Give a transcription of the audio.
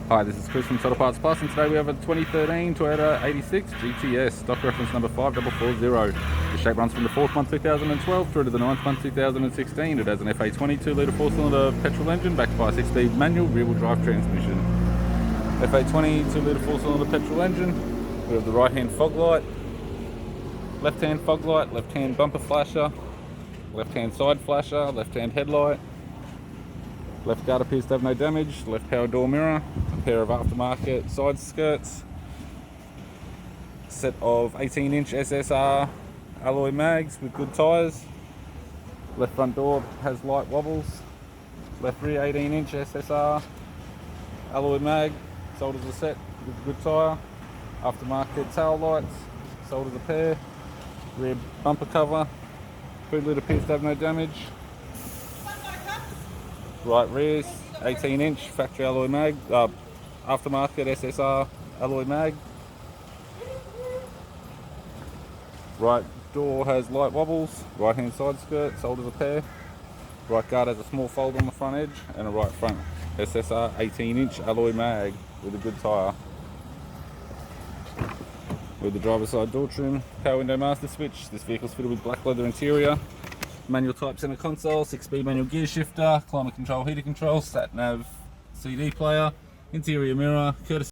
Hi, this is Chris from Total Parts Plus, and today we have a 2013 Toyota 86 GTS, stock reference number 5440. The shape runs from the 4th month 2012 through to the 9th month 2016. It has an FA20 2-litre 4-cylinder petrol engine backed by a 6-speed manual rear-wheel drive transmission. FA20 2-litre 4-cylinder petrol engine. We have the right-hand fog light, left-hand fog light, left-hand bumper flasher, left-hand side flasher, left-hand headlight. Left guard appears to have no damage, left power door mirror, a pair of aftermarket side skirts, set of 18-inch SSR alloy mags with good tyres, left front door has light wobbles, left rear 18-inch SSR alloy mag, sold as a set with good tyre, aftermarket tail lights, sold as a pair, rear bumper cover, boot lid appears to have no damage. Right rears, 18-inch factory alloy mag, aftermarket SSR alloy mag. Right door has light wobbles, right hand side skirt, sold as a pair. Right guard has a small fold on the front edge, and a right front SSR 18-inch alloy mag with a good tyre. With the driver's side door trim, power window master switch. This vehicle's fitted with black leather interior. Manual type center console, 6-speed manual gear shifter, climate control, heater control, sat nav CD player, interior mirror, courtesy